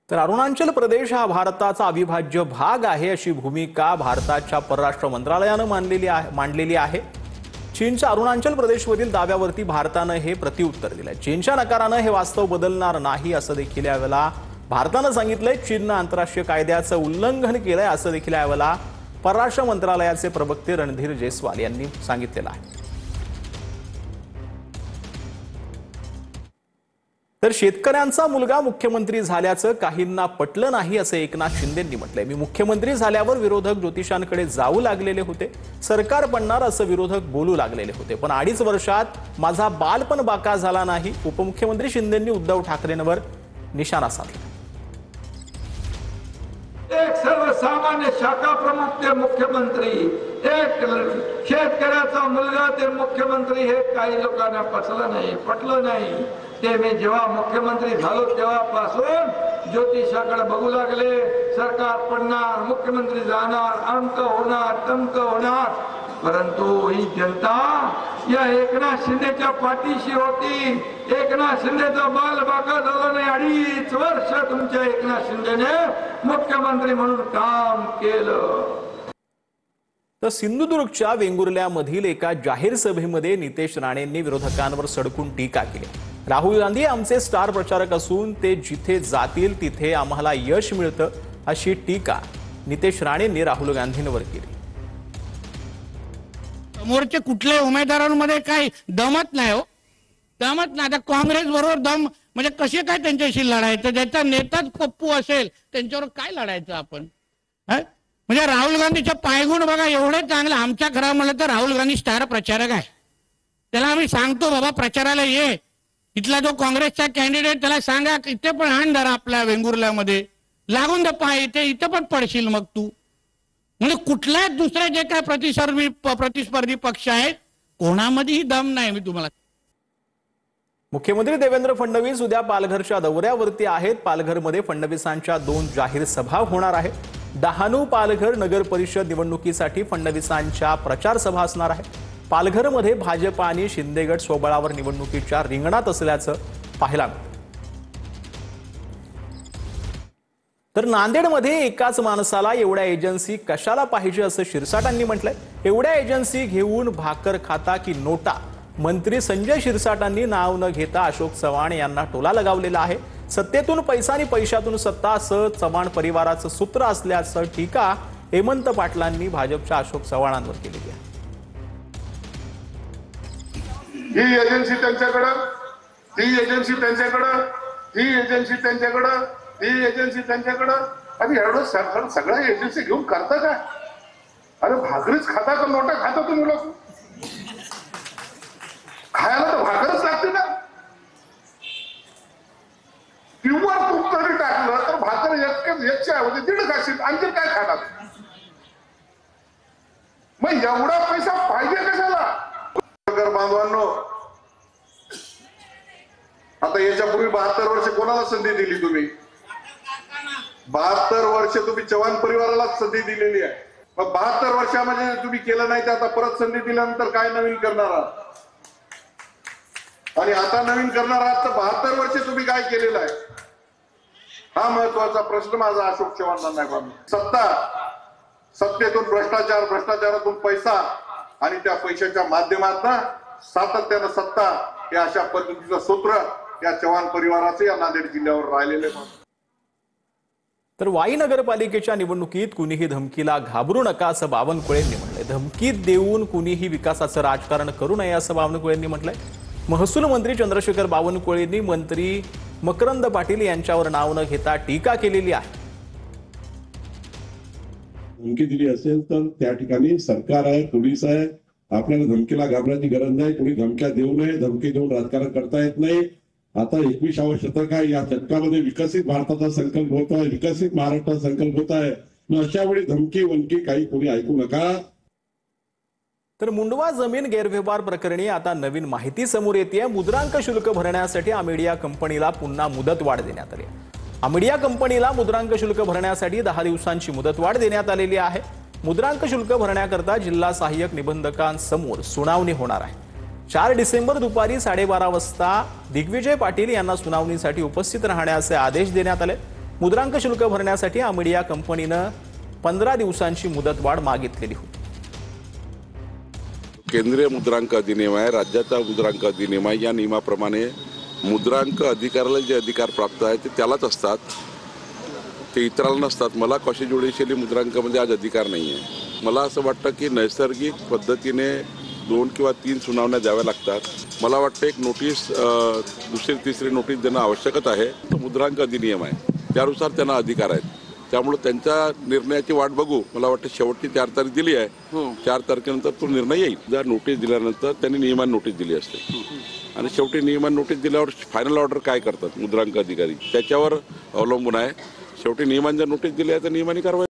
तर अरुणाचल प्रदेश हा भारताचा अविभाज्य भाग आहे अशी भूमिका भारताच्या परराष्ट्र मंत्रालयाने मांडलेली आहे। चीनच्या अरुणाचल प्रदेशवरील दाव्यावरती भारताने हे प्रत्युत्तर दिले। चीनच्या नकाराने हे वास्तव बदलणार नाही असं देखील यावेळेला भारताने सांगितले। चीनने आंतरराष्ट्रीय कायद्याचे उल्लंघन केले असं देखील यावेळेला परराष्ट्र मंत्रालयाचे प्रवक्ते रणधीर जयस्वाल यांनी सांगितलेलं आहे। तर शेतकऱ्यांचा मुलगा मुख्यमंत्री झाल्याचं काहींना पटलं नाही असं एकनाथ शिंदेंनी म्हटलंय। मी मुख्यमंत्री झाल्यावर विरोधक ज्योतिषांकडे जाऊ लागलेले होते, सरकार पडणार असं विरोधक बोलू लागलेले होते, पण 2.5 वर्षात माझा बालपण बाका झाला नाही। उपमुख्यमंत्री शिंदेंनी उद्धव ठाकरेंवर निशाणा साधला। एक सर्वसामान्य शाखा प्रमुख ते मुख्यमंत्री, एक शेतकऱ्याचा मुलगा ते मुख्यमंत्री, हे काही लोकांना पटलं नाही। ते मी जेव्हा मुख्यमंत्री झालो तेव्हापासून ज्योतिषाकडे बघू लागले, सरकार पडणार, मुख्यमंत्री जाणार, अंक होणार, तंक होणार, परंतु ही जनता या एकनाथ शिंदेच्या पाठीशी होती। एकनाथ शिंदेचा बाल बाका झाला नाही। 2.5 वर्ष तुमच्या एकनाथ शिंदेने मुख्यमंत्री म्हणून काम केलं। तर सिंधुदुर्गच्या वेंगुर्ल्यामधील एका जाहीर सभेमध्ये नितेश राणेंनी विरोधकांवर सडकून टीका केली। राहुल गांधी आमचे स्टार प्रचारक असून ते जिथे जातील तिथे आम्हाला यश मिळतं अशी टीका नितेश राणेंनी राहुल गांधींवर केली। समोरचे कुठल्याही उमेदवारांमध्ये काही दमत नाही हो, दमत नाही। आता काँग्रेस बरोबर दम म्हणजे कसे काय त्यांच्याशी लढायचं? ज्याचा नेताच पप्पू असेल त्यांच्यावर काय लढायचं आपण? म्हणजे राहुल गांधीच्या पायगुण बघा एवढे चांगले। आमच्या घरामध्ये तर राहुल गांधी स्टार प्रचारक आहे। त्याला आम्ही सांगतो बाबा प्रचाराला ये, इथला जो काँग्रेसचा कॅन्डिडेट त्याला सांगा इथे पण हाण धरा, आपल्या वेंगुर्ल्यामध्ये लागून दे पाय, इथे पण पडशील मग तू। म्हणजे कुठल्याच दुसरे जे काय प्रतिस्पर्धी पक्ष आहेत कोणामध्येही दम नाही। मी तुम्हाला मुख्यमंत्री देवेंद्र फडणवीस उद्या पालघरच्या दौऱ्यावरती आहेत। पालघरमध्ये फडणवीसांच्या 2 जाहीर सभा होणार आहेत। डहाणू पालघर नगर परिषद निवडणुकीसाठी फडणवीसांच्या प्रचार सभा असणार आहे। पालघरमध्ये भाजप आणि शिंदेगड स्वबळावर निवडणुकीच्या रिंगणात असल्याचं पाहायला मिळतं। तर नांदेडमध्ये एकाच माणसाला एवढ्या एजन्सी कशाला पाहिजे असं शिरसाटांनी म्हटलंय। एवढ्या एजन्सी घेऊन भाकर खाता की नोटा? मंत्री संजय शिरसाटांनी नाव न घेता अशोक चव्हाण यांना टोला लगावलेला आहे। सत्तेतून पैसा आणि पैशातून सत्ता असं चव्हाण परिवाराचं सूत्र असल्याचं टीका हेमंत पाटलांनी भाजपच्या अशोक चव्हाणांवर केलेली आहे। ही एजन्सी त्यांच्याकडं, ती एजन्सी त्यांच्याकडं, ही एजन्सी त्यांच्याकडं, ही एजन्सी त्यांच्याकडं। आणि एवढं सगळ्या एजन्सी घेऊन करता काय? अरे भाकरीच खाता का नोटा खाता तुम्ही लोक? खायला तर भाकरच लागते ना। किंवा तूप जरी टाकलं तर भाकर एकच्या ऐवजी 1.5 खाशील, आणखी काय खाणार? मग एवढा पैसा पाहिजे कशाला? बांधवांनो, आता याच्यापूर्वी 72 वर्ष कोणाला संधी दिली तुम्ही? 72 वर्ष तुम्ही चव्हाण परिवाराला संधी दिलेली आहे। मग 72 वर्षामध्ये तुम्ही केलं नाही तर आता परत संधी दिल्यानंतर काय नवीन करणार आहात? आणि आता नवीन करणार आहात तर 72 वर्ष तुम्ही काय केलेलं आहे? हा महत्वाचा प्रश्न माझा अशोक चव्हाणांना आहे। सत्तेतून भ्रष्टाचार, भ्रष्टाचारातून पैसा आणि त्या पैशाच्या माध्यमातून सातत्यानं सत्ता, या अशा पद्धतीचं सूत्र या चव्हाण परिवाराचे या नांदेड जिल्ह्यावर राहिलेले। तर वाई नगरपालिकेच्या निवडणुकीत कुणीही धमकीला घाबरू नका असं बावनकुळेंनी म्हटलंय। धमकीत देऊन कुणीही विकासाचं राजकारण करू नये असं बावनकुळेंनी म्हटलंय। महसूल मंत्री चंद्रशेखर बावनकुळेंनी मंत्री मकरंद पाटील यांच्यावर नाव न घेता टीका केलेली आहे। धमकी दिली असेल तर त्या ठिकाणी सरकार आहे, पोलीस आहे, आपल्याला धमकीला घाबरायची गरज नाही। कोणी धमक्या देऊ नये, धमकी देऊन राजकारण करता येत नाही। आता 21वे शतक आहे, या शतकामध्ये विकसित भारताचा संकल्प होत आहे, विकसित महाराष्ट्राचा संकल्प होत आहे। मग अशा वेळी धमकी वनकी काही कोणी ऐकू नका। तर मुंडवा जमीन गैरव्यवहार प्रकरणी आता नवीन माहिती समोर येते। मुद्रांक शुल्क भरण्यासाठी अमेडिया कंपनीला पुन्हा मुदतवाढ देण्यात आली आहे। अमेडिया कंपनीला मुद्रांक शुल्क भरण्यासाठी 10 दिवसांची मुदतवाढ देण्यात आलेली आहे। मुद्रांक शुल्क भरण्याकरता जिल्हा सहाय्यक निबंधकांसमोर सुनावणी होणार आहे। 4 डिसेंबर दुपारी 12:30 वाजता दिग्विजय पाटील यांना सुनावणीसाठी उपस्थित राहण्याचे आदेश देण्यात आले। मुद्रांक शुल्क भरण्यासाठी आमिडिया कंपनीनं 15 दिवसांची मुदतवाढ मागितलेली होती. केंद्रीय मुद्रांक अधिनियम आहे, राज्याचा मुद्रांक अधिनियम आहे. या नियमाप्रमाणे मुद्रांक अधिकाऱ्याला जे अधिकार प्राप्त आहेत ते त्यालाच असतात, ते इतरांना नसतात. मला क्वाशी ज्युडिशियली मुद्रांकामध्ये आज अधिकार नाही आहे. मला असं वाटतं की नैसर्गिक पद्धतीने 2 किंवा 3 सुनावण्या द्याव्या लागतात. मला वाटतं एक नोटीस, दुसरी तिसरी नोटीस देणं आवश्यकच आहे. तो मुद्रांक अधिनियम आहे, त्यानुसार त्यांना अधिकार आहेत. त्यामुळे त्यांच्या निर्णयाची वाट बघू. मला वाटतं शेवटची 4 तारीख दिली आहे, 4 तारखेनंतर तो निर्णय येईल. जर नोटीस दिल्यानंतर त्यांनी नियमान नोटीस दिली असते आणि शेवटी नियमान नोटीस दिल्यावर फायनल ऑर्डर काय करतात मुद्रांक अधिकारी त्याच्यावर अवलंबून आहे. शेवटी नियमान जर नोटीस दिली आहे तर नियमाने कारवाई